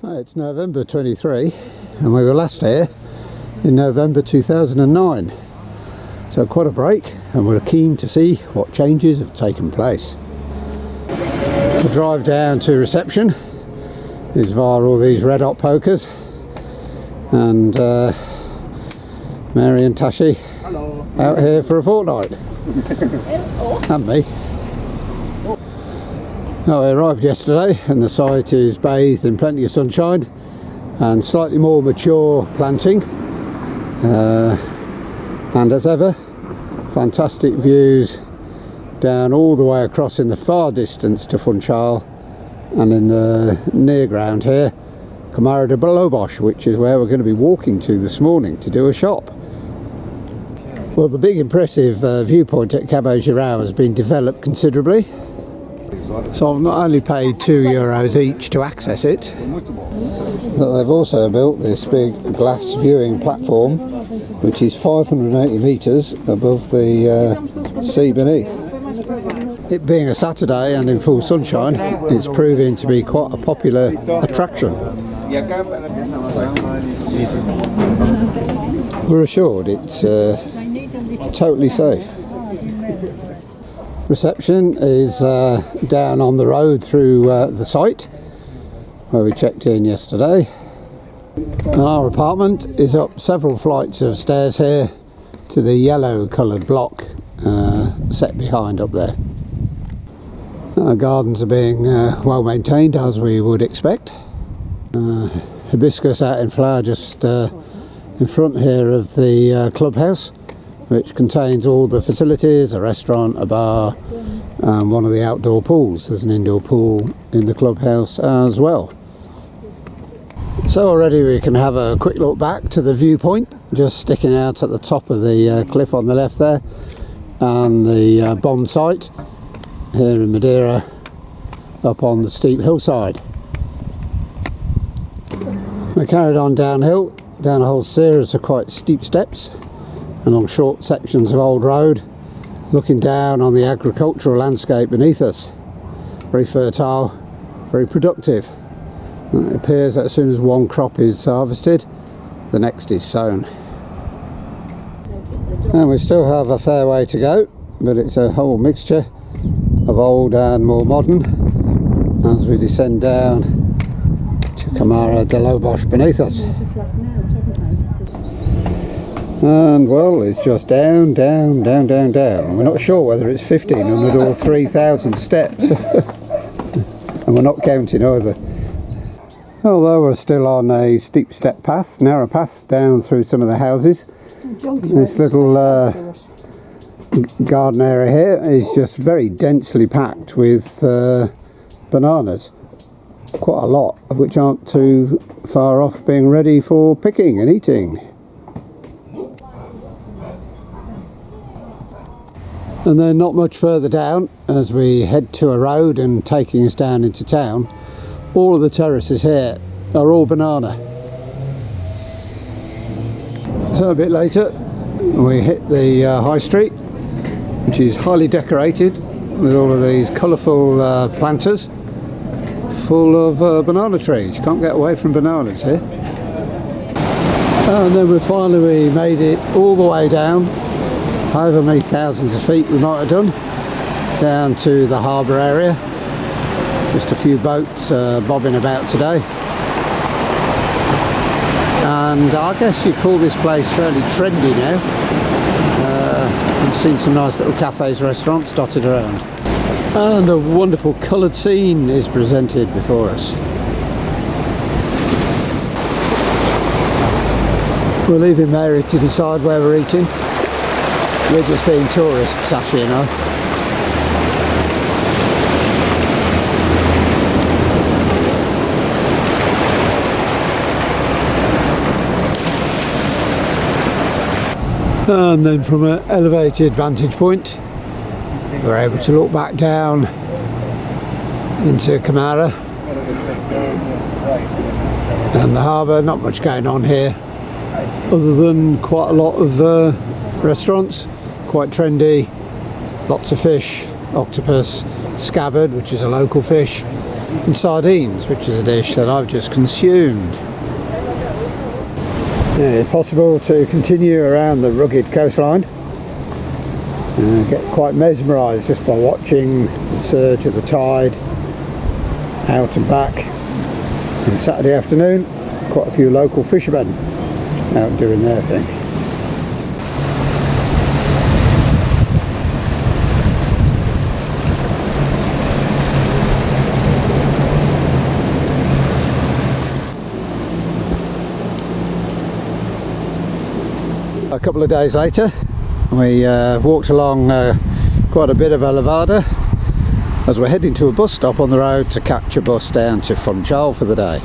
It's November 23 and we were last here in November 2009, so quite a break, and we're keen to see what changes have taken place. The drive down to reception is via all these red hot pokers, and Mary and Tashi out here for a fortnight. And me. Now, I arrived yesterday and the site is bathed in plenty of sunshine and slightly more mature planting, and as ever, fantastic views down all the way across in the far distance to Funchal, and in the near ground here, Câmara de Lobos, which is where we're going to be walking to this morning to do a shop. Well, the big impressive viewpoint at Cabo Girau has been developed considerably. So I've not only paid €2 each to access it, but they've also built this big glass viewing platform which is 580 metres above the sea beneath. It being a Saturday and in full sunshine, it's proving to be quite a popular attraction. We're assured it's totally safe. Reception is down on the road through the site where we checked in yesterday. And our apartment is up several flights of stairs here to the yellow coloured block set behind up there. Our gardens are being well maintained, as we would expect. Hibiscus out in flower just in front here of the clubhouse, which contains all the facilities, a restaurant, a bar, and one of the outdoor pools. There's an indoor pool in the clubhouse as well. So already we can have a quick look back to the viewpoint, just sticking out at the top of the cliff on the left there, and the Bond site here in Madeira up on the steep hillside. We carried on downhill, down a whole series of quite steep steps, along short sections of old road, looking down on the agricultural landscape beneath us. Very fertile, very productive. It appears that as soon as one crop is harvested, the next is sown. And we still have a fair way to go, but it's a whole mixture of old and more modern as we descend down to Câmara de Lobos beneath us. And well, it's just down, down, down, down, down. We're not sure whether it's 1,500 or 3,000 steps. And we're not counting either. Although we're still on a steep step path, narrow path down through some of the houses. This little garden area here is just very densely packed with bananas. Quite a lot, of which aren't too far off being ready for picking and eating. And then not much further down, as we head to a road and taking us down into town, all of the terraces here are all banana. So a bit later we hit the high street, which is highly decorated with all of these colourful planters full of banana trees. You can't get away from bananas here. And then we finally made it all the way down, however many thousands of feet we might have done, down to the harbour area. Just a few boats bobbing about today. And I guess you'd call this place fairly trendy now. We've seen some nice little cafes, restaurants dotted around. And a wonderful coloured scene is presented before us. We're leaving Mary to decide where we're eating. We're just being tourists, Sashi and I. And then from an elevated vantage point, we're able to look back down into Câmara and the harbour. Not much going on here, other than quite a lot of restaurants, quite trendy, lots of fish, octopus, scabbard, which is a local fish, and sardines, which is a dish that I've just consumed. Yeah, it's possible to continue around the rugged coastline and get quite mesmerised just by watching the surge of the tide out and back. And Saturday afternoon, quite a few local fishermen out doing their thing. A couple of days later, we walked along quite a bit of a Levada as we're heading to a bus stop on the road to catch a bus down to Funchal for the day.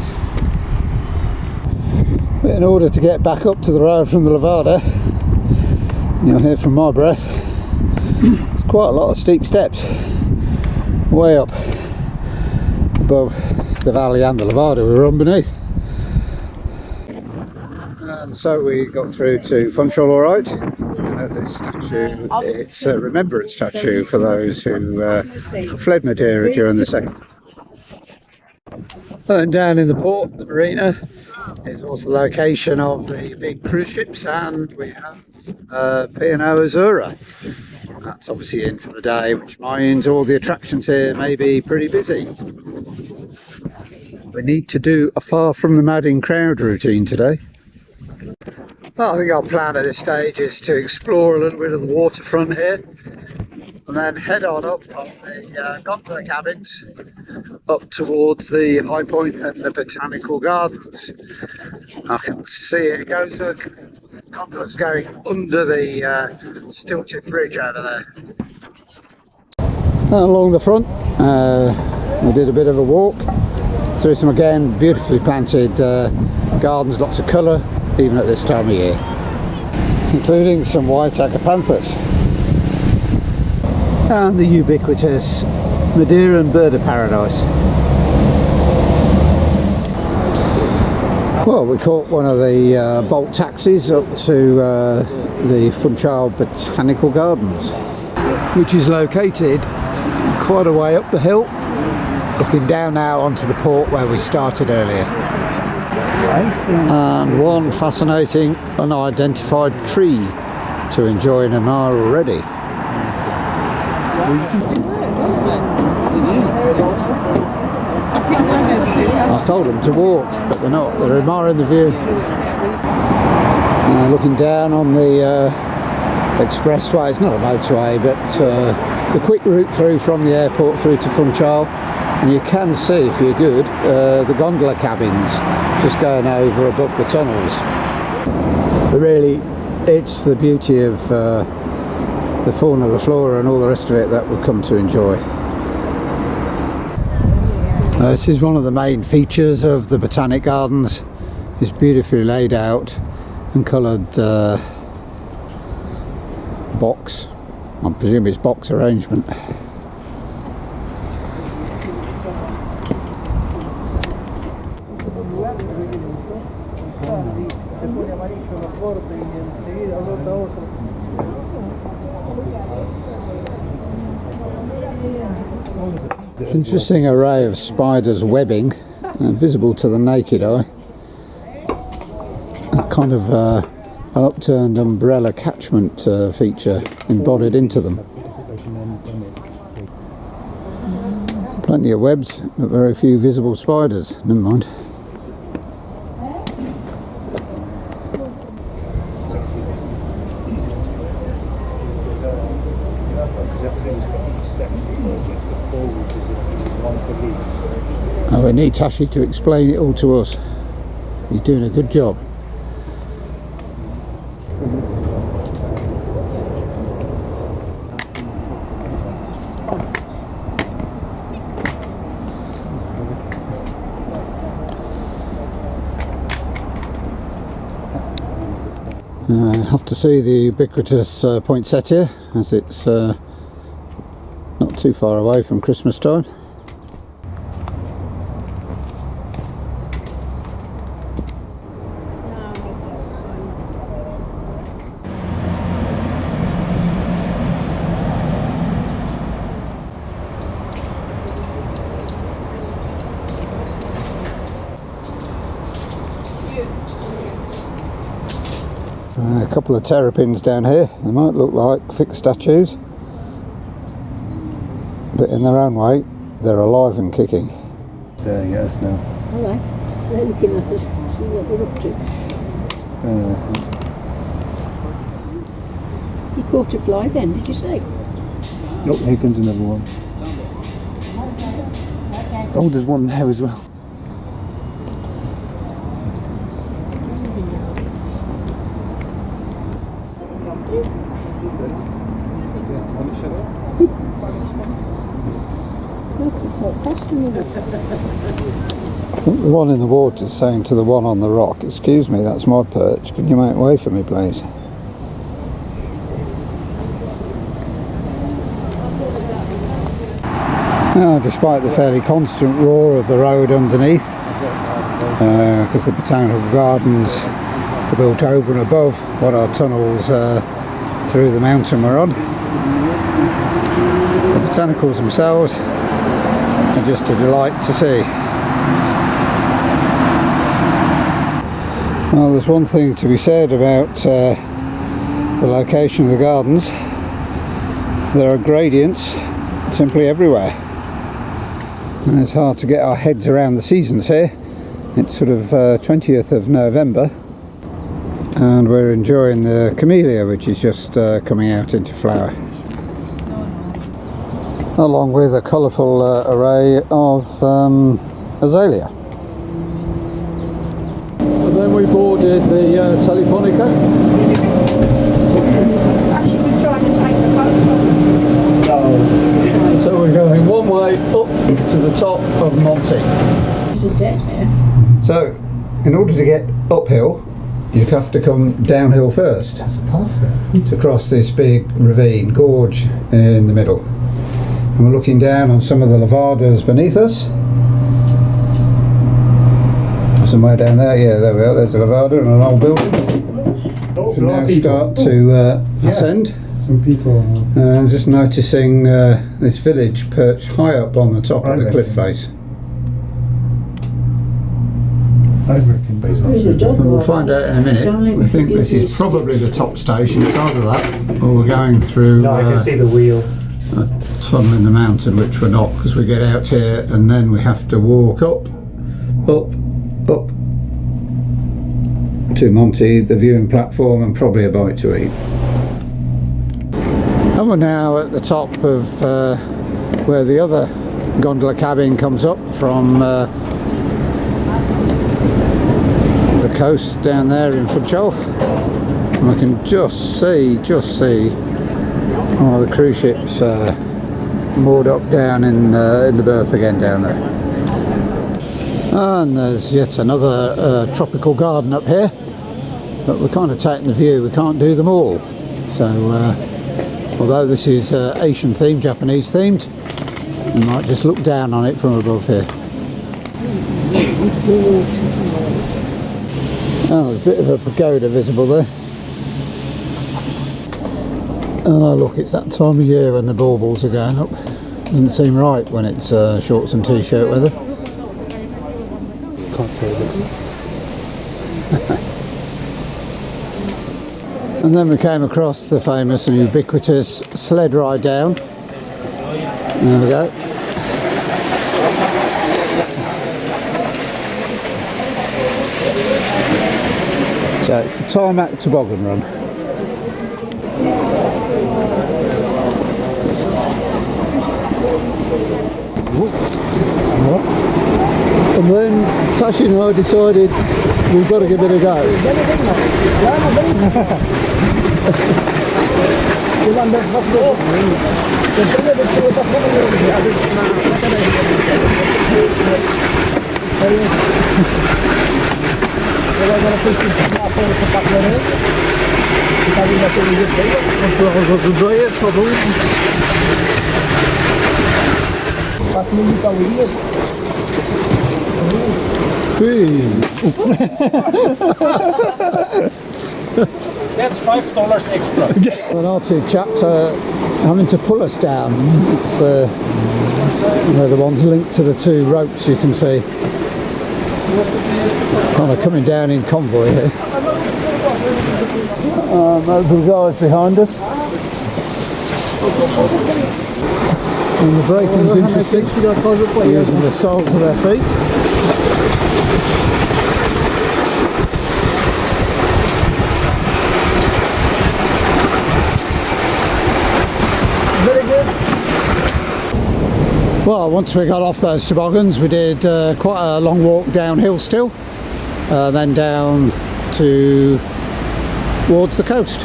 But in order to get back up to the road from the Levada, you'll hear from my breath, there's quite a lot of steep steps way up above the valley and the Levada we run beneath. And so we got through to Funchal all right. This statue, it's a remembrance statue for those who fled Madeira during the second. And down in the port, the marina, is also the location of the big cruise ships, and we have P&O Azura. That's obviously in for the day, which means all the attractions here may be pretty busy. We need to do a far from the madding crowd routine today. Well, I think our plan at this stage is to explore a little bit of the waterfront here and then head on up on the gondola cabins up towards the high point and the Botanical Gardens. I can see it goes, the gondola's going under the stilted bridge over there. And along the front, we did a bit of a walk through some, again, beautifully planted gardens, lots of colour, even at this time of year, including some white acapanthus and the ubiquitous Madeira bird of paradise. Well, we caught one of the Bolt taxis up to the Funchal Botanical Gardens, which is located quite a way up the hill, looking down now onto the port where we started earlier. And one fascinating unidentified tree to enjoy and admire already. I told them to walk, but they're not. They're admiring the view. Looking down on the expressway. It's not a motorway, but the quick route through from the airport through to Funchal. And you can see, if you're good, the gondola cabins just going over above the tunnels. But really, it's the beauty of the fauna, the flora and all the rest of it that we've come to enjoy. This is one of the main features of the Botanic Gardens. It's beautifully laid out and coloured box. I presume it's box arrangement. Interesting array of spiders' webbing, visible to the naked eye. A kind of an upturned umbrella catchment feature embodied into them. Plenty of webs, but very few visible spiders. Never mind. Oh, we need Tashi to explain it all to us. He's doing a good job. Have to see the ubiquitous poinsettia, as it's not too far away from Christmas time. A couple of terrapins down here. They might look like fixed statues, but in their own way they're alive and kicking. Staring at us now. Alright, they're looking at us, see what we're up to. You caught a fly then, did you say? Nope, here comes another one. Oh, there's one there as well. I think the one in the water is saying to the one on the rock, "Excuse me, that's my perch, can you make way for me please?" Now, despite the fairly constant roar of the road underneath, because the Botanical Gardens are built over and above what our tunnels through the mountain were on, the botanicals themselves are just a delight to see. Well, there's one thing to be said about the location of the gardens. There are gradients simply everywhere. And it's hard to get our heads around the seasons here. It's sort of 20th of November and we're enjoying the camellia, which is just coming out into flower, along with a colourful array of azalea. And then we boarded the Telefonica. Actually, we're trying to take the photo. So we're going one way up to the top of Monte. There's a dead here. So, in order to get uphill, you have to come downhill first. That's perfect. To cross this big ravine, gorge in the middle. And we're looking down on some of the levadas beneath us. Somewhere down there, yeah, there we are, there's a levada and an old building. We can now start to ascend. Some people. Just noticing this village perched high up on the top of the cliff face. I reckon There's a dog. And we'll find out in a minute. We think this is probably the top station. It's either that or we're going through No, I can see the wheel. a tunnel in the mountain, which we're not, because we get out here and then we have to walk up to Monte, the viewing platform, and probably a bite to eat. And we're now at the top of where the other gondola cabin comes up from the coast down there in Funchal. And we can just see one of the cruise ships moored up down in the berth again down there. And there's yet another tropical garden up here, but we're kind of taking the view, we can't do them all. So although this is Asian themed, Japanese themed, we might just look down on it from above here. Oh, there's a bit of a pagoda visible there. Oh look, it's that time of year when the baubles are going up. Doesn't seem right when it's shorts and t-shirt weather. Can't say it looks like. And then we came across the famous and ubiquitous sled ride down. There we go. So it's the tarmac toboggan run. And then Tashi and I decided we've got to give it a go. That's $5 extra. And our two chaps are having to pull us down. It's the ones linked to the two ropes you can see. Kind of coming down in convoy here. Those are the guys behind us. And the braking's interesting, using the soles of their feet. Very good. Well, once we got off those toboggans, we did quite a long walk downhill still, then down towards the coast.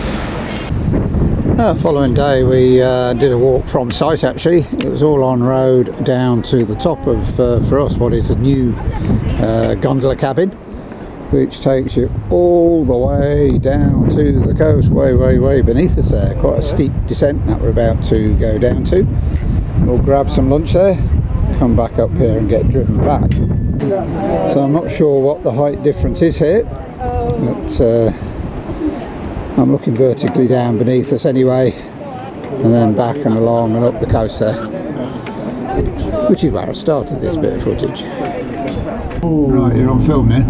Following day we did a walk from site actually. It was all on road down to the top of, for us, what is a new gondola cabin, which takes you all the way down to the coast, way beneath us there. Quite a steep descent that we're about to go down to. We'll grab some lunch there, come back up here and get driven back. So I'm not sure what the height difference is here, but I'm looking vertically down beneath us anyway, and then back and along and up the coast there, which is where I started this bit of footage. Right, you're on film now.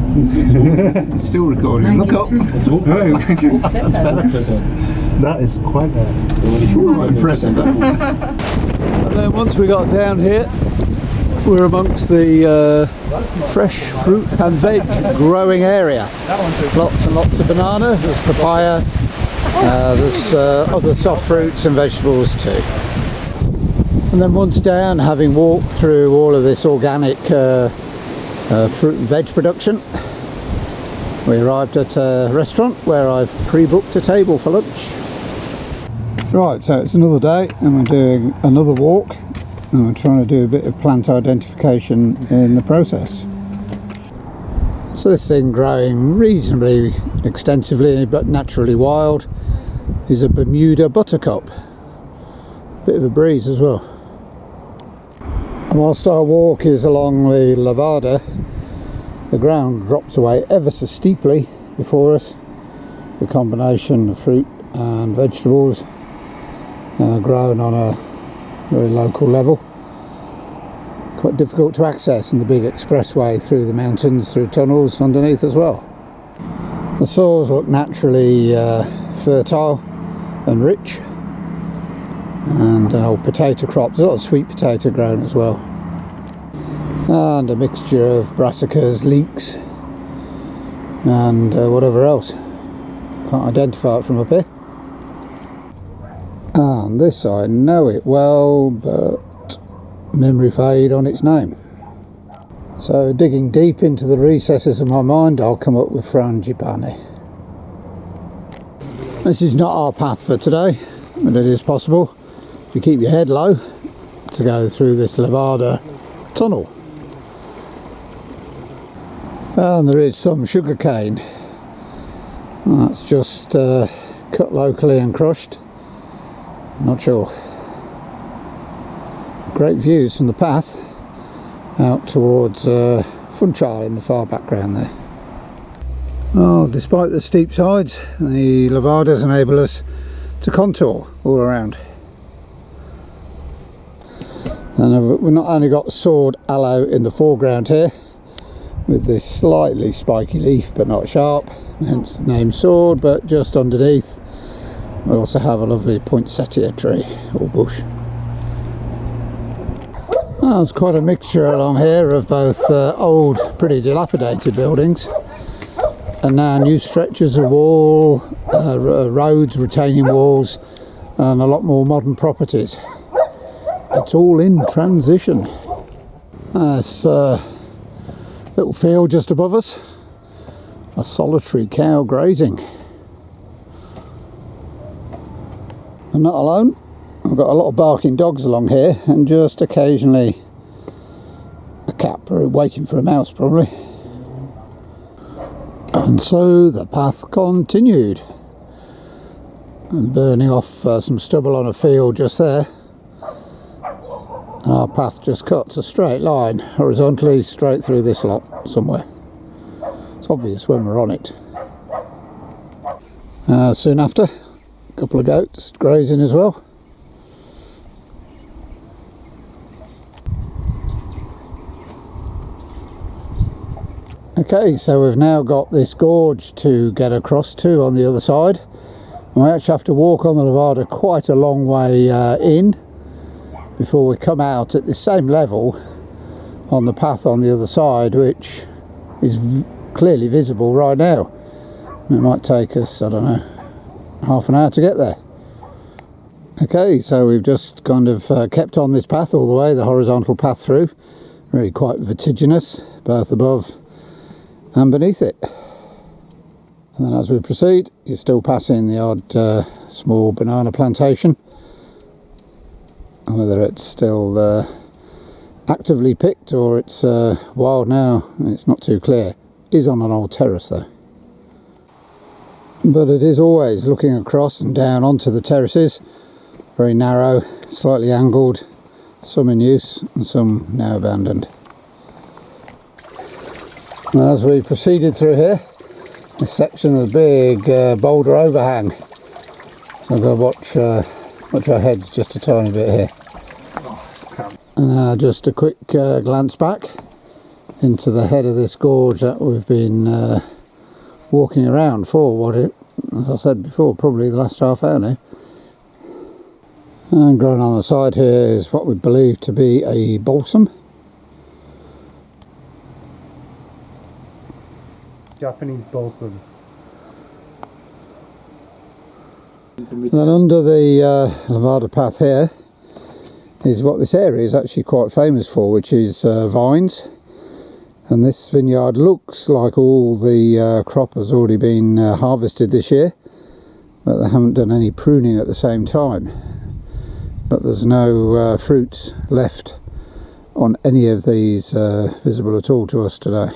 Still recording. Look up. That's better. That is quite impressive. And then once we got down here, we're amongst the fresh fruit and veg growing area. Lots and lots of banana, there's papaya, there's other soft fruits and vegetables too. And then once down, having walked through all of this organic fruit and veg production, we arrived at a restaurant where I've pre-booked a table for lunch. Right, so it's another day and we're doing another walk. And we're trying to do a bit of plant identification in the process. So this thing growing reasonably extensively but naturally wild is a Bermuda buttercup. Bit of a breeze as well. And whilst our walk is along the Levada, the ground drops away ever so steeply before us. The combination of fruit and vegetables grown on a very local level. Quite difficult to access in the big expressway through the mountains, through tunnels underneath as well. The soils look naturally fertile and rich, and an old potato crop. There's a lot of sweet potato grown as well, and a mixture of brassicas, leeks and whatever else. Can't identify it from up here. And this I know it well, but memory fade on its name. So digging deep into the recesses of my mind, I'll come up with frangipani. This is not our path for today, but it is possible, if you keep your head low, to go through this Levada tunnel. And there is some sugar cane. That's just cut locally and crushed. Not sure. Great views from the path out towards Funchal in the far background there. Oh, despite the steep sides, the Levadas enable us to contour all around. And we've not only got sword aloe in the foreground here, with this slightly spiky leaf but not sharp, hence the name sword, but just underneath we also have a lovely poinsettia tree or bush. Well, there's quite a mixture along here of both old, pretty dilapidated buildings and now new stretches of wall, roads, retaining walls, and a lot more modern properties. It's all in transition. This little field just above us, a solitary cow grazing. I'm not alone. I've got a lot of barking dogs along here, and just occasionally a cat waiting for a mouse probably. And so the path continued, and burning off some stubble on a field just there, and our path just cuts a straight line horizontally straight through this lot somewhere. It's obvious when we're on it. Soon after, a couple of goats grazing as well. Okay, so we've now got this gorge to get across to on the other side. We actually have to walk on the Levada quite a long way in before we come out at the same level on the path on the other side, which is clearly visible right now. It might take us, I don't know, half an hour to get there. Okay, so we've just kind of kept on this path all the way, the horizontal path through. Really quite vertiginous, both above and beneath it. And then as we proceed, you're still passing the odd small banana plantation. Whether it's still actively picked or it's wild now, it's not too clear. It is on an old terrace though. But it is always looking across and down onto the terraces. Very narrow, slightly angled, some in use and some now abandoned. And as we proceeded through here, this section of the big boulder overhang. So I've got to watch our heads just a tiny bit here. And just a quick glance back into the head of this gorge that we've been walking around for what it, as I said before, probably the last half hour now. And growing on the side here is what we believe to be a balsam. Japanese balsam. Then under the Levada path here is what this area is actually quite famous for, which is vines. And this vineyard looks like all the crop has already been harvested this year, but they haven't done any pruning at the same time. But there's no fruits left on any of these visible at all to us today.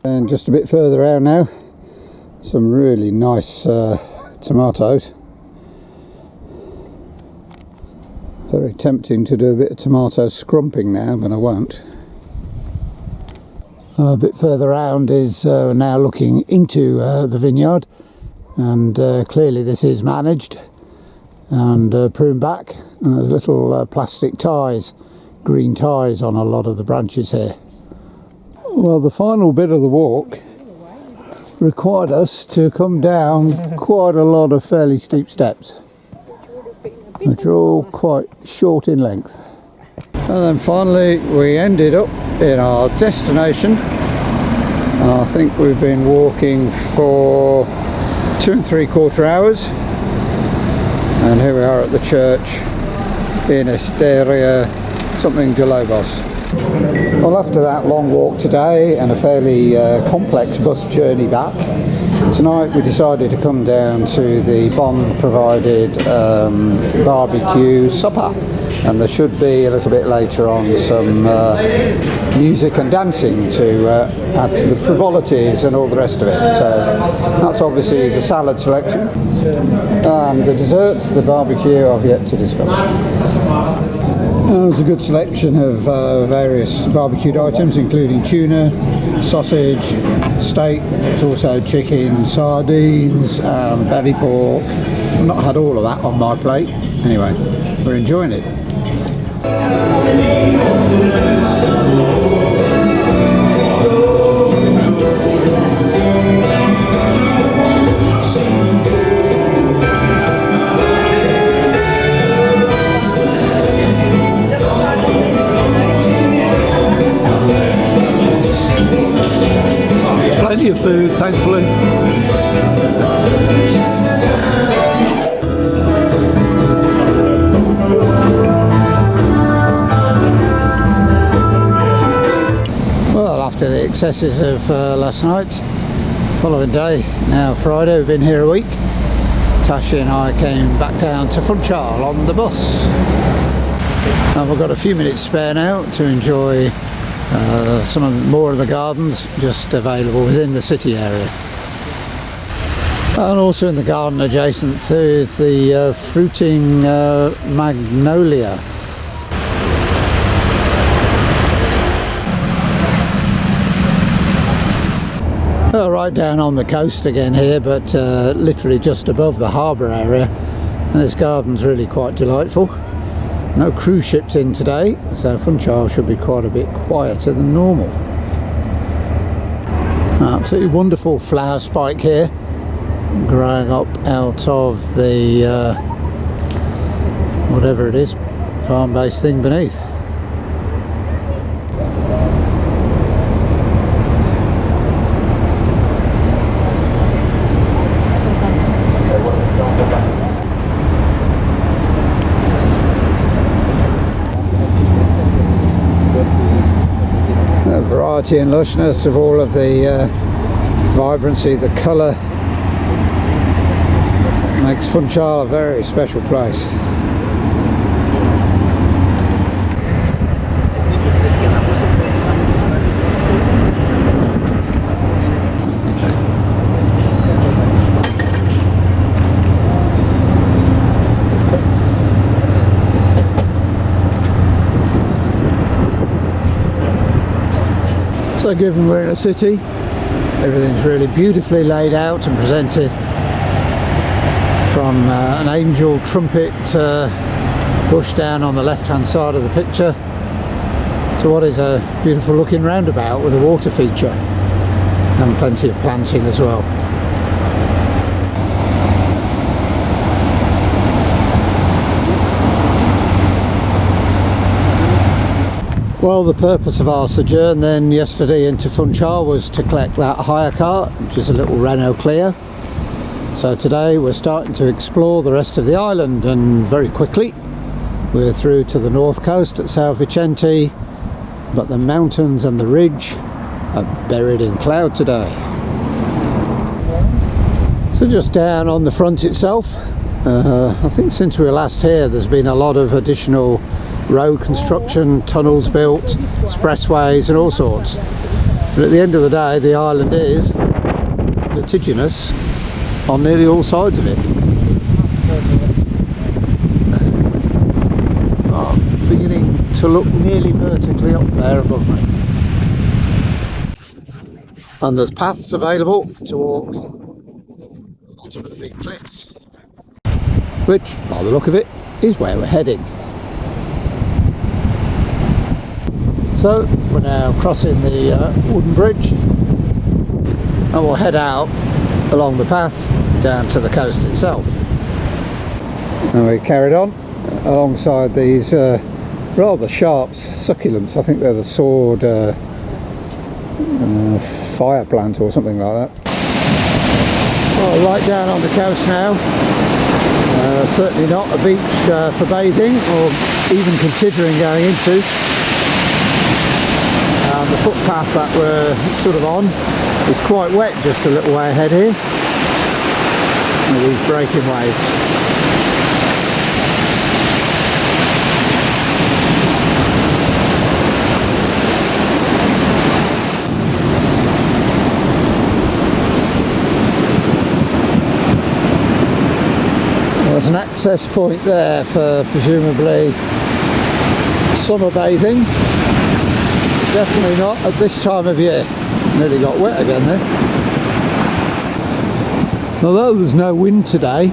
And just a bit further out now, some really nice tomatoes. Very tempting to do a bit of tomato scrumping now, but I won't. A bit further round is now looking into the vineyard, and clearly this is managed and pruned back. And there's little plastic ties, green ties on a lot of the branches here. Well, the final bit of the walk required us to come down quite a lot of fairly steep steps, which are all quite short in length. And then finally we ended up in our destination. I think we've been walking for 2 3/4 hours, and here we are at the church in Esteria something de Lobos. Well, after that long walk today and a fairly complex bus journey back, tonight we decided to come down to the Bond provided barbecue supper, and there should be a little bit later on some music and dancing to add to the frivolities and all the rest of it. So that's obviously the salad selection, and the desserts, the barbecue, I've yet to discover. There's a good selection of various barbecued items, including tuna, sausage, steak. There's also chicken, sardines, belly pork. I've not had all of that on my plate. Anyway, we're enjoying it. Plenty of food, thankfully. Well, after the excesses of last night, following day, now Friday, we've been here a week. Tashi and I came back down to Funchal on the bus. And we've got a few minutes spare now to enjoy more of the gardens just available within the city area. And also in the garden adjacent to is the fruiting magnolia. Right down on the coast again here, but literally just above the harbour area. And this garden's really quite delightful. No cruise ships in today, so Funchal should be quite a bit quieter than normal. Absolutely wonderful flower spike here, growing up out of the whatever it is, palm-based thing beneath. The variety and lushness of all of the vibrancy, the colour, makes Funchal a very special place. So given we're in a city, everything's really beautifully laid out and presented, from an angel trumpet bush down on the left hand side of the picture to what is a beautiful looking roundabout with a water feature and plenty of planting as well. Well, the purpose of our sojourn then yesterday into Funchal was to collect that hire car, which is a little Renault Clio. So today we're starting to explore the rest of the island, and very quickly we're through to the north coast at São Vicente, but the mountains and the ridge are buried in cloud today. So just down on the front itself, I think since we were last here there's been a lot of additional road construction, tunnels built, expressways and all sorts. But at the end of the day, the island is vertiginous on nearly all sides of it. Beginning to look nearly vertically up there above me. And there's paths available to walk on top of the big cliffs, which, by the look of it, is where we're heading. So we're now crossing the wooden bridge, and we'll head out along the path down to the coast itself. And we carried on alongside these rather sharp succulents. I think they're the sword fire plant or something like that. Well, right down on the coast now. Certainly not a beach for bathing or even considering going into. The footpath that we're sort of on is quite wet just a little way ahead here. And these breaking waves. There's an access point there for presumably summer bathing. Definitely not at this time of year. Nearly got wet again there. Although there's no wind today,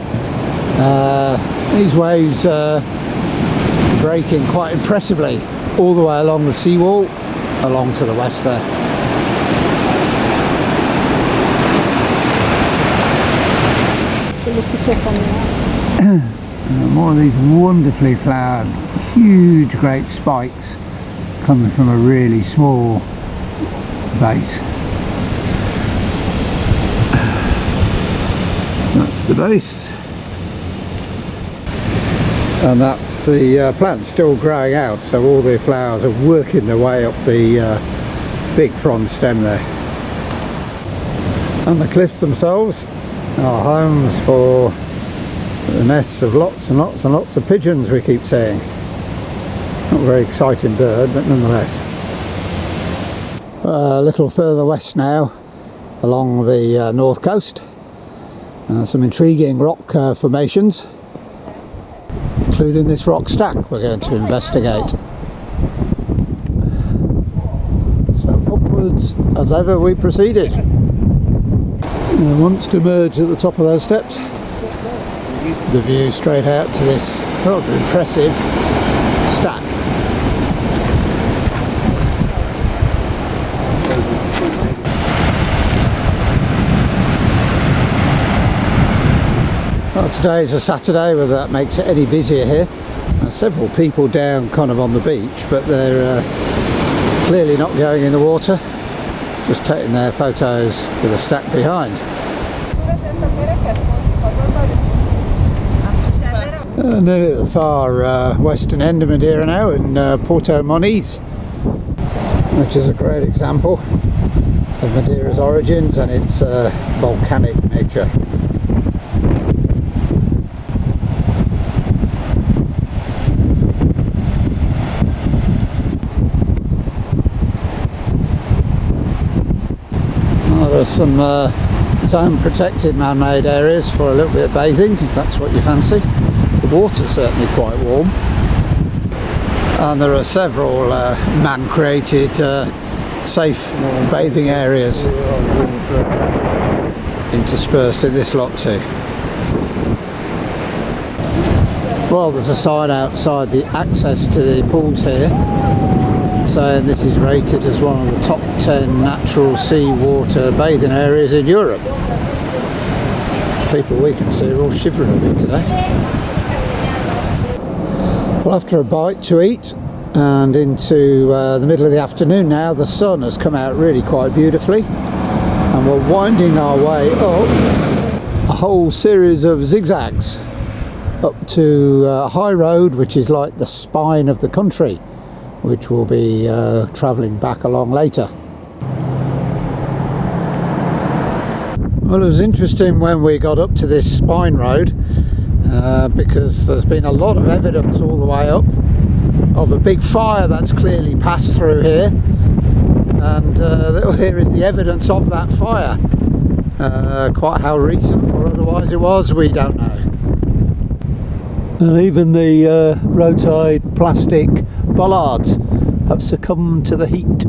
these waves are breaking quite impressively all the way along the seawall, along to the west there. More of these wonderfully flowered, huge great spikes coming from a really small base. That's the base, and that's the plant still growing out, so all the flowers are working their way up the big frond stem there. And the cliffs themselves are homes for the nests of lots and lots and lots of pigeons, we keep saying. Not a very exciting bird, but nonetheless. A little further west now, along the north coast. Some intriguing rock formations, including this rock stack we're going to investigate. So upwards as ever we proceeded. And once to emerge at the top of those steps, the view straight out to this rather impressive stack. Well, today's a Saturday, whether that makes it any busier here. There's several people down kind of on the beach, but they're clearly not going in the water, just taking their photos with a stack behind. Nearly at the far western end of Madeira now, in Porto Moniz, which is a great example of Madeira's origins and its volcanic nature. Well, there's some zone protected man-made areas for a little bit of bathing, if that's what you fancy. The water's certainly quite warm, and there are several man-created safe bathing areas interspersed in this lot too. Well, there's a sign outside the access to the pools here saying this is rated as one of the top 10 natural seawater bathing areas in Europe. People we can see are all shivering a bit today. Well, after a bite to eat and into the middle of the afternoon now, the sun has come out really quite beautifully, and we're winding our way up a whole series of zigzags up to a high road which is like the spine of the country, which we'll be travelling back along later. Well, it was interesting when we got up to this spine road because there's been a lot of evidence all the way up of a big fire that's clearly passed through here, and here is the evidence of that fire. Quite how recent or otherwise it was, we don't know. And even the roadside plastic bollards have succumbed to the heat.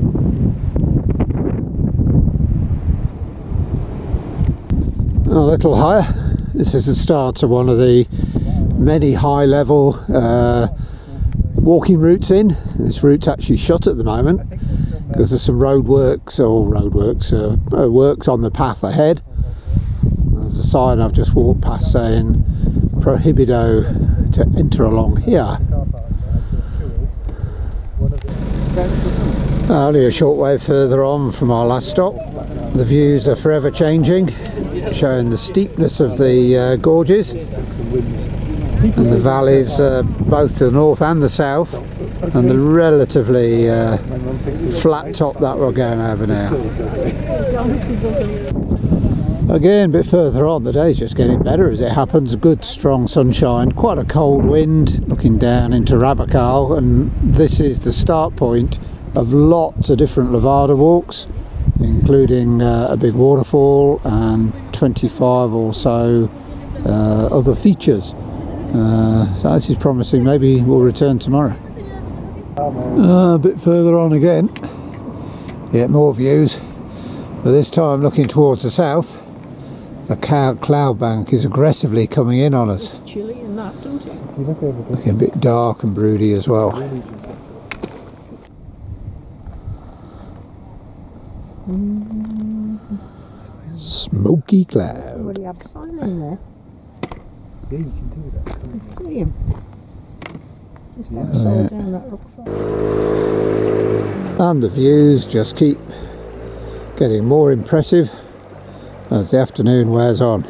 A little higher. This is the start of one of the many high level walking routes in. This route's actually shut at the moment because there's some works on the path ahead. There's a sign I've just walked past saying prohibido to enter along here. Only a short way further on from our last stop. The views are forever changing, showing the steepness of the gorges and the valleys both to the north and the south, and the relatively flat top that we're going over now. Again, a bit further on, the day's just getting better as it happens. Good strong sunshine, quite a cold wind looking down into Rabacal, and this is the start point of lots of different Levada walks, including a big waterfall and 25 or so other features. So this is promising. Maybe we'll return tomorrow. A bit further on again, yeah, more views, but this time looking towards the south. The cloud bank is aggressively coming in on us. Chilly and that, don't it? Looking a bit dark and broody as well. Smoky cloud. Already have sign in there. Yeah, you can do that, can't you? Brilliant. Just Yeah. slow down that rock side. And the views just keep getting more impressive as the afternoon wears on.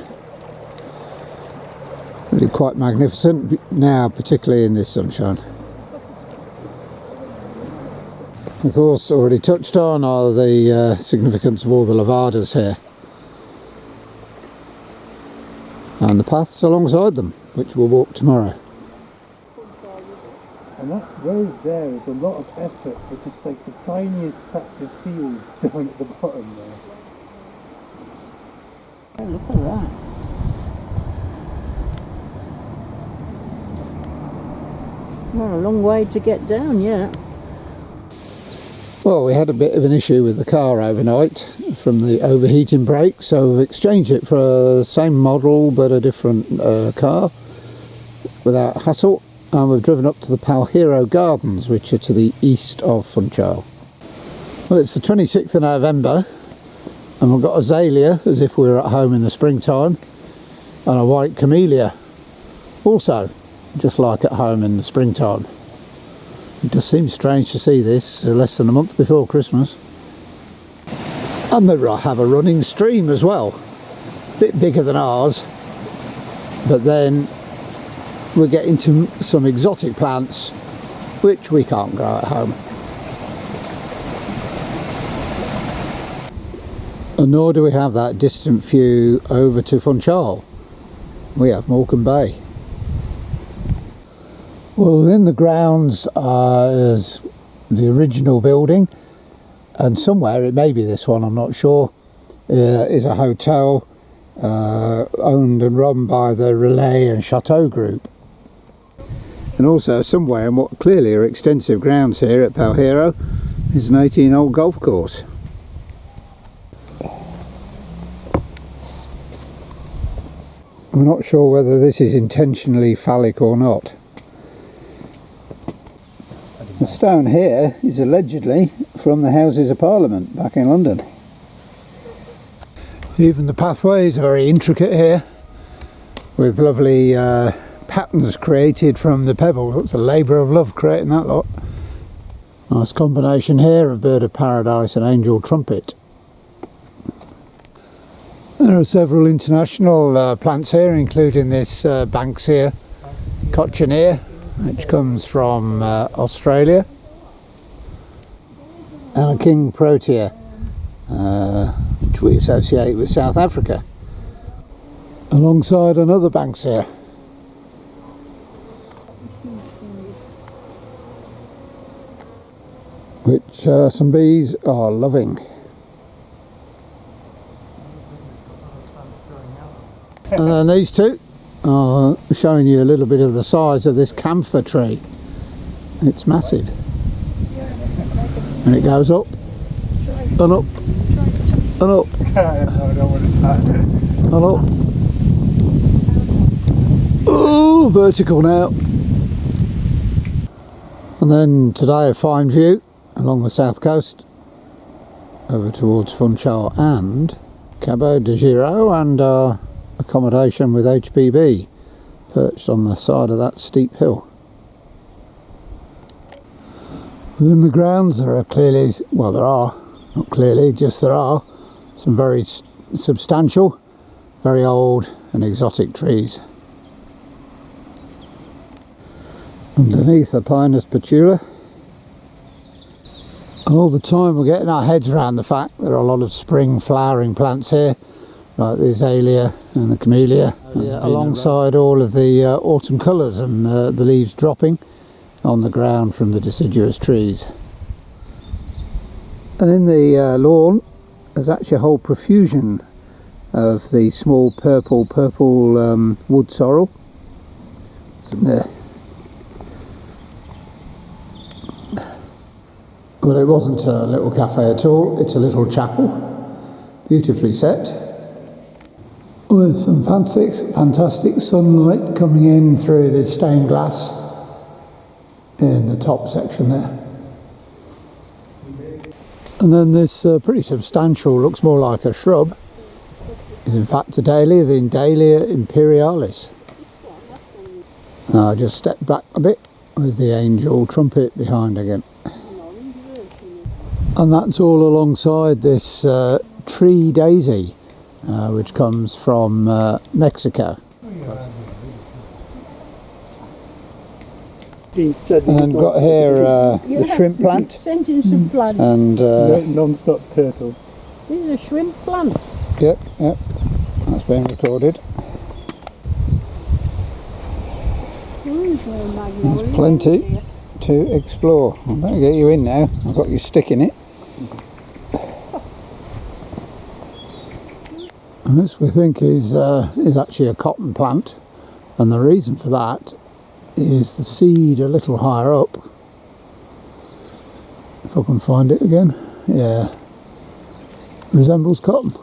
Really quite magnificent now, particularly in this sunshine. Of course, already touched on are the significance of all the levadas here, and the paths alongside them, which we'll walk tomorrow. And that road there is a lot of effort for just like the tiniest patch of fields down at the bottom there. Oh, look at that. Not a long way to get down yet. Well, we had a bit of an issue with the car overnight from the overheating brake, so we've exchanged it for the same model but a different car without hassle, and we've driven up to the Palheiro Gardens, which are to the east of Funchal. Well, it's the 26th of November and we've got azalea as if we were at home in the springtime, and a white camellia also, just like at home in the springtime. It does seem strange to see this less than a month before Christmas. And they have a running stream as well, a bit bigger than ours, but then we get into some exotic plants which we can't grow at home. And nor do we have that distant view over to Funchal. We have Morecambe Bay. Well, within the grounds is the original building, and somewhere, it may be this one, I'm not sure, is a hotel owned and run by the Relais and Chateau group. And also somewhere in what clearly are extensive grounds here at Palheiro is an 18-hole golf course. I'm not sure whether this is intentionally phallic or not. The stone here is allegedly from the Houses of Parliament back in London. Even the pathways are very intricate here, with lovely patterns created from the pebble. It's a labour of love creating that lot. Nice combination here of bird of paradise and angel trumpet. There are several international plants here, including this Banksia cochineal, which comes from Australia, and a king protea, which we associate with South Africa, alongside another Banksia. Which some bees are loving. And then these two are showing you a little bit of the size of this camphor tree. It's massive. And it goes up, and up, and up, and up. Oh, vertical now. And then today a fine view along the south coast over towards Funchal and Cabo de Giro, and accommodation with HPB perched on the side of that steep hill. Within the grounds there are clearly, well there are, not clearly, just there are some very substantial, very old and exotic trees. Underneath the Pinus patula. And all the time we're getting our heads around the fact there are a lot of spring flowering plants here, like the azalea and the camellia, alongside all of the autumn colours and the leaves dropping on the ground from the deciduous trees. And in the lawn there's actually a whole profusion of the small purple wood sorrel. Some there. Well, it wasn't a little cafe at all, it's a little chapel, beautifully set, with some fantastic sunlight coming in through the stained glass in the top section there. And then this pretty substantial, looks more like a shrub, is in fact a dahlia, the Dahlia imperialis. I'll just step back a bit with the angel trumpet behind again. And that's all alongside this tree daisy, which comes from Mexico. And got here the shrimp plant and non-stop turtles. This is a shrimp plant. Yep, that's been recorded. There's plenty to explore. I better get you in now. I've got your stick in it. And this we think is actually a cotton plant, and the reason for that is the seed a little higher up. If I can find it again, yeah, resembles cotton.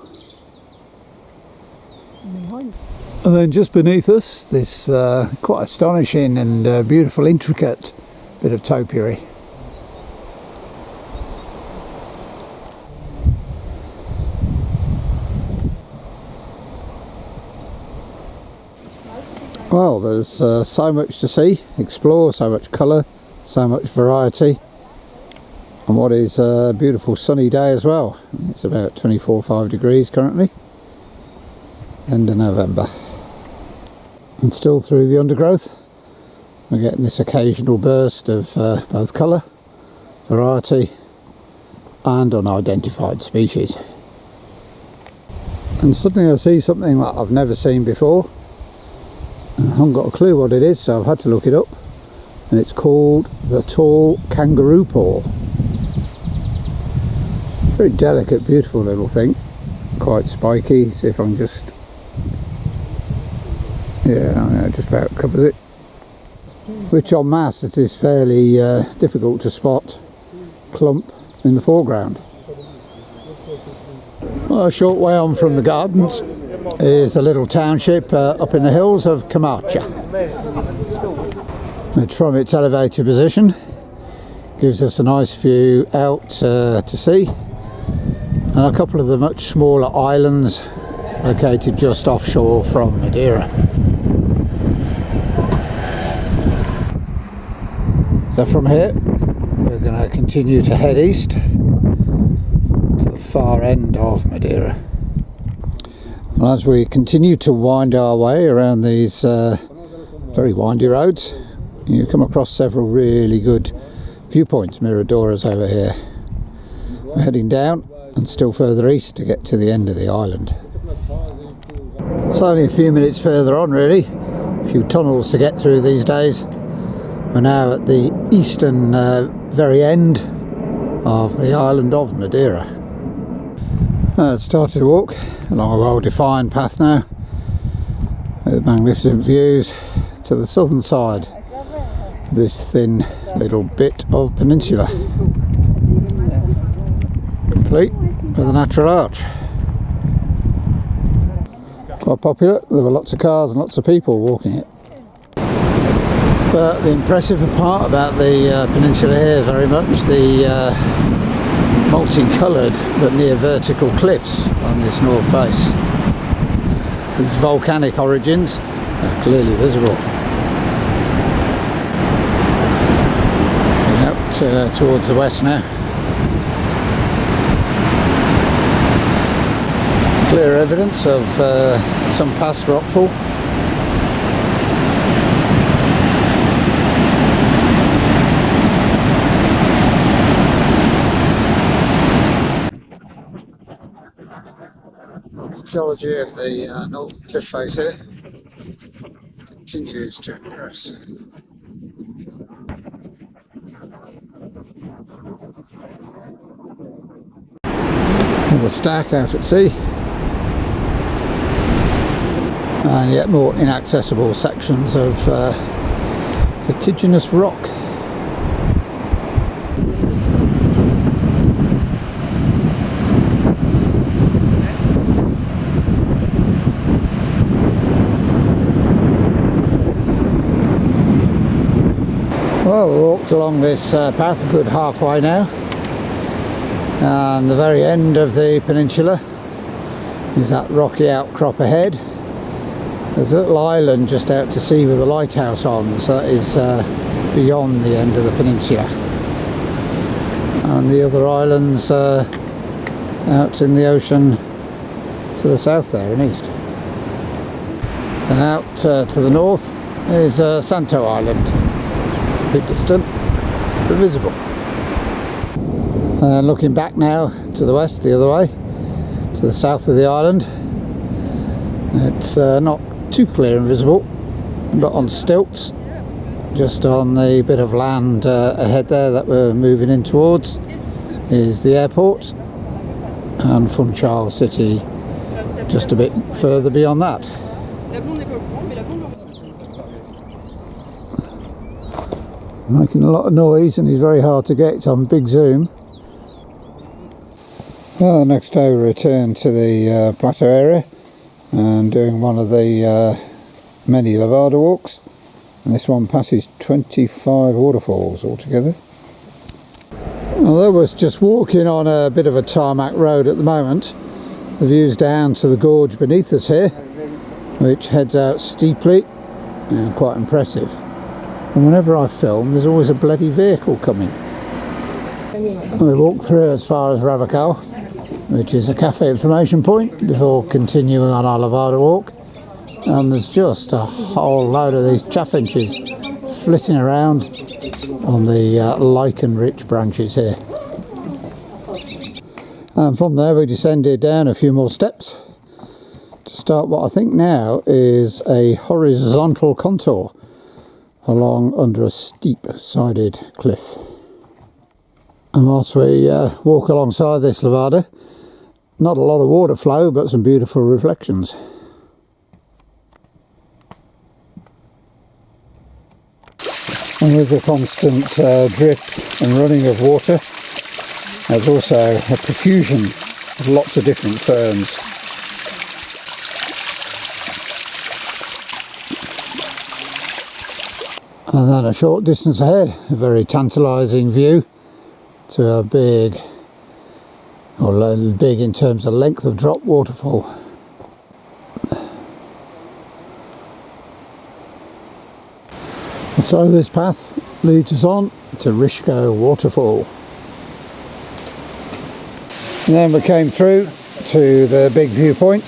And then just beneath us, this quite astonishing and beautiful, intricate bit of topiary. Well, there's so much to see, explore, so much colour, so much variety, and what is a beautiful sunny day as well. It's about 24-5 degrees currently, end of November. And still through the undergrowth we're getting this occasional burst of both colour, variety and unidentified species. And suddenly I see something that I've never seen before. I haven't got a clue what it is, so I've had to look it up, and it's called the tall kangaroo paw. Very delicate, beautiful little thing, quite spiky. See if I can just, yeah, just about covers it. Which en masse it is fairly difficult to spot clump in the foreground. Well, a short way on from the gardens is a little township up in the hills of Camacha. Which from its elevated position gives us a nice view out to sea, and a couple of the much smaller islands located just offshore from Madeira. So from here we're going to continue to head east to the far end of Madeira. And as we continue to wind our way around these very windy roads, you come across several really good viewpoints, miradoras over here. We're heading down and still further east to get to the end of the island. It's only a few minutes further on really, a few tunnels to get through these days. We're now at the eastern very end of the island of Madeira. I've started to walk along a well-defined path now with magnificent views to the southern side of this thin little bit of peninsula, complete with a natural arch. Quite popular, there were lots of cars and lots of people walking it. But the impressive part about the peninsula here very much the multicoloured but near vertical cliffs on this north face, whose volcanic origins are clearly visible. And out towards the west now. Clear evidence of some past rockfall. The geology of the northern cliff face here continues to impress. Another stack out at sea, and yet more inaccessible sections of vertiginous rock. Well, we walked along this path a good halfway now, and the very end of the peninsula is that rocky outcrop ahead. There's a little island just out to sea with a lighthouse on, so that is beyond the end of the peninsula. And the other islands out in the ocean to the south there and east. And out to the north is Santo Island. A bit distant, but visible. And looking back now to the west, the other way, to the south of the island, it's not too clear and visible, but on stilts, just on the bit of land ahead there that we're moving in towards, is the airport, and Funchal city just a bit further beyond that. Making a lot of noise, and he's very hard to get. It's on big zoom. Well, next day we return to the plateau area and doing one of the many Levada walks, and this one passes 25 waterfalls altogether. Although we're just walking on a bit of a tarmac road at the moment, the view's down to the gorge beneath us here, which heads out steeply quite impressive. And whenever I film, there's always a bloody vehicle coming. We walked through as far as Rabacal, which is a cafe information point, before continuing on our Levada walk. And there's just a whole load of these chaffinches flitting around on the lichen-rich branches here. And from there we descended down a few more steps to start what I think now is a horizontal contour along under a steep-sided cliff. And whilst we walk alongside this Levada, not a lot of water flow, but some beautiful reflections. And with the constant drip and running of water, there's also a profusion of lots of different ferns. And then a short distance ahead, a very tantalising view to a big, or big in terms of length of drop, waterfall. And so this path leads us on to Rishko Waterfall. And then we came through to the big viewpoint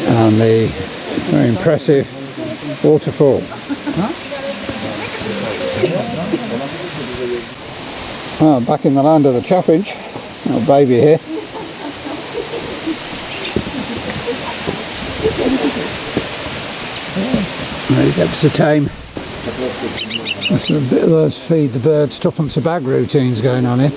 and the very impressive waterfall. Back in the land of the chaffinch, little baby here. He's ever so tame. There's a bit of those feed the birds tuppence a bag routines going on here.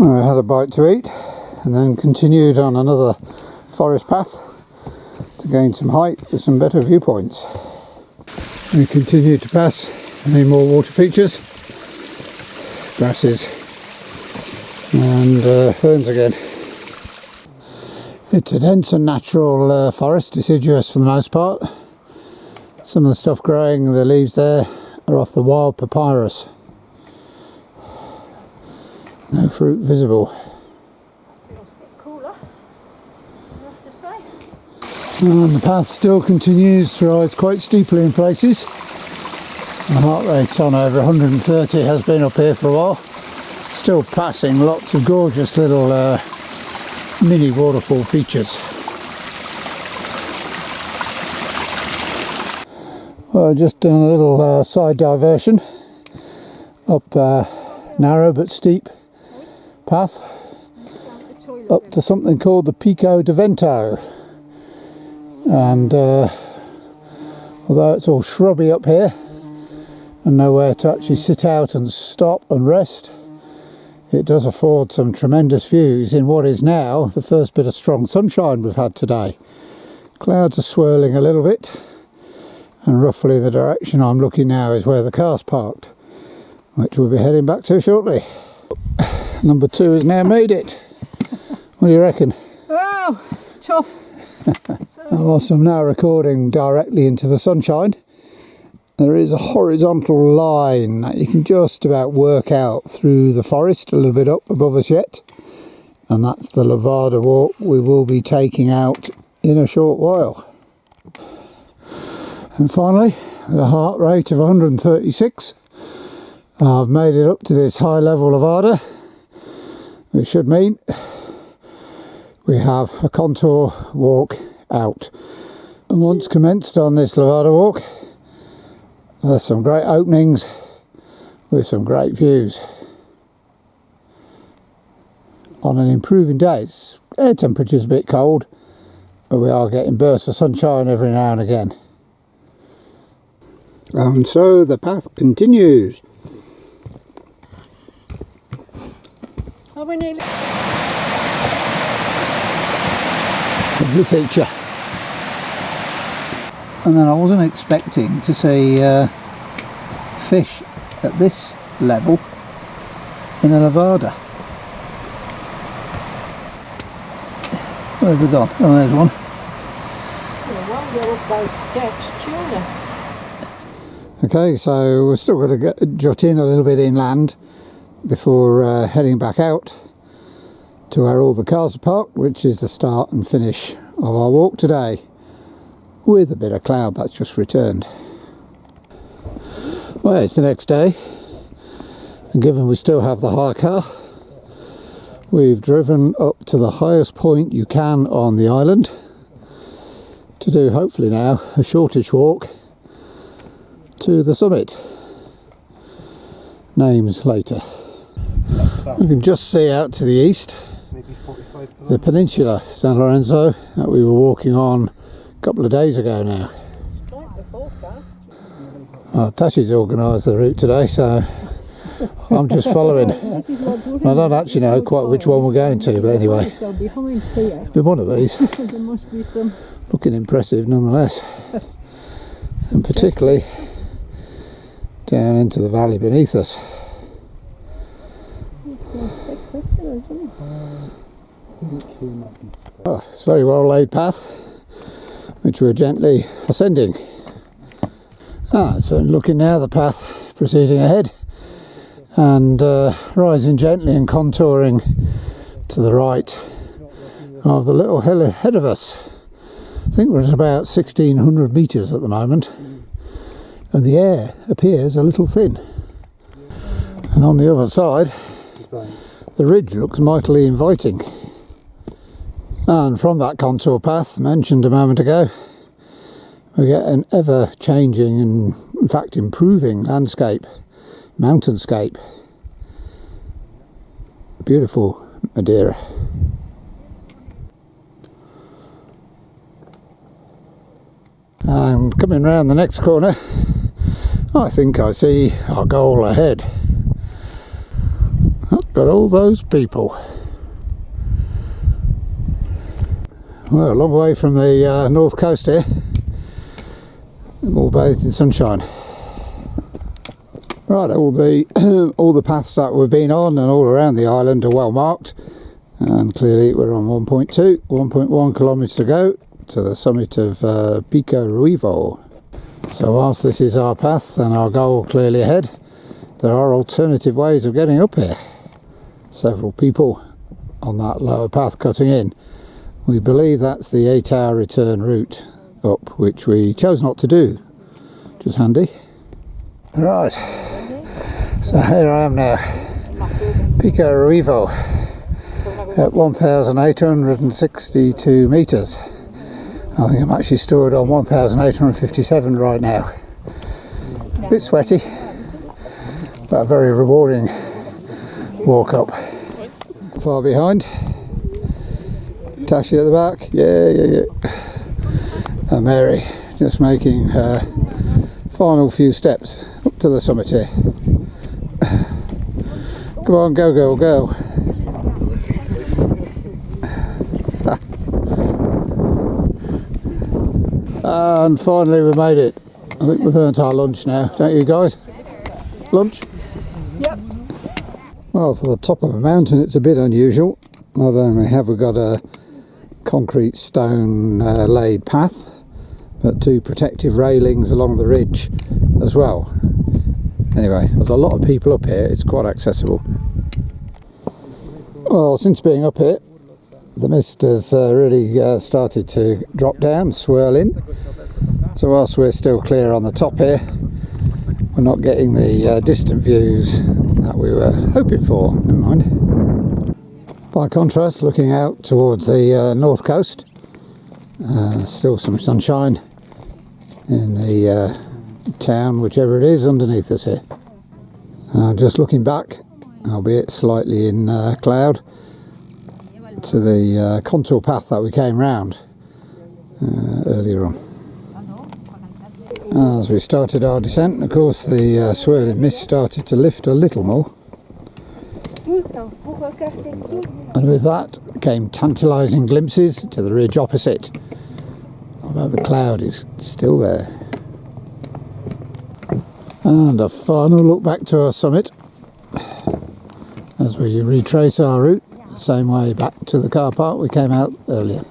I had a bite to eat and then continued on another forest path to gain some height with some better viewpoints. We continued to pass many more water features, grasses and ferns again. It's a dense and natural forest, deciduous for the most part. Some of the stuff growing, the leaves there, are off the wild papyrus. No fruit visible. Feels a bit cooler, I have to say. And the path still continues to rise quite steeply in places. The heart rate on over 130 has been up here for a while. Still passing lots of gorgeous little mini waterfall features. Well, just done a little side diversion up narrow but steep path up to something called the Pico de Vento, and although it's all shrubby up here and nowhere to actually sit out and stop and rest, it does afford some tremendous views in what is now the first bit of strong sunshine we've had today. Clouds are swirling a little bit, and roughly the direction I'm looking now is where the car's parked, which we'll be heading back to shortly. Number 2 has now made it. What do you reckon? Oh, tough. And whilst I'm now recording directly into the sunshine, there is a horizontal line that you can just about work out through the forest a little bit up above us yet, and that's the Levada walk we will be taking out in a short while. And finally, with a heart rate of 136, I've made it up to this high level Levada, which should mean we have a contour walk out. And once commenced on this Levada walk, there's some great openings with some great views. On an improving day, air temperature's a bit cold, but we are getting bursts of sunshine every now and again. And so the path continues. Are we nearly? Lovely feature. And then I wasn't expecting to see fish at this level in a Levada. Where's it gone? Oh, there's one. Okay, so we're still going to jut in a little bit inland before heading back out to where all the cars are parked, which is the start and finish of our walk today, with a bit of cloud that's just returned. Well, it's the next day, and given we still have the hire car, we've driven up to the highest point you can on the island to do, hopefully now, a shortish walk to the summit. Names later. You can just see out to the east the peninsula San Lorenzo that we were walking on a couple of days ago now. Well, Tashi's organised the route today, so I'm just following. I don't actually know quite which one we're going to, but anyway, it'll be one of these. Looking impressive nonetheless, and particularly down into the valley beneath us. Oh, it's a very well laid path which we're gently ascending. So looking now, the path proceeding ahead and rising gently and contouring to the right of the little hill ahead of us. I think we're at about 1600 metres at the moment, and the air appears a little thin. And on the other side, the ridge looks mightily inviting. And from that contour path mentioned a moment ago, we get an ever-changing and, in fact, improving landscape, mountainscape. Beautiful Madeira. And coming round the next corner, I think I see our goal ahead. Look at all those people. Well, a long way from the north coast here, all bathed in sunshine. Right, all the paths that we've been on and all around the island are well marked, and clearly we're on 1.1 kilometres to go to the summit of Pico Ruivo. So whilst this is our path and our goal clearly ahead, there are alternative ways of getting up here. Several people on that lower path cutting in. We believe that's the 8-hour return route up, which we chose not to do, which is handy. Right, so here I am now, Pico Ruivo at 1,862 metres. I think I'm actually stored on 1,857 right now. A bit sweaty, but a very rewarding walk up. Far behind, Tashi at the back, yeah. And Mary just making her final few steps up to the summit here. Come on, go girl, go. And finally we made it. I think we've earned our lunch now, don't you guys? Lunch? Yep. Well, for the top of a mountain it's a bit unusual. Not only have we got a concrete stone laid path, but 2 protective railings along the ridge as well. Anyway, there's a lot of people up here, it's quite accessible. Well, since being up here, the mist has really started to drop down, swirl in. So whilst we're still clear on the top here, we're not getting the distant views that we were hoping for. Never mind. By contrast, looking out towards the north coast, still some sunshine in the town, whichever it is underneath us here. Just looking back, albeit slightly in cloud, to the contour path that we came round earlier on. As we started our descent, of course, the swirling mist started to lift a little more. And with that came tantalising glimpses to the ridge opposite, although the cloud is still there. And a final look back to our summit as we retrace our route the same way back to the car park we came out earlier.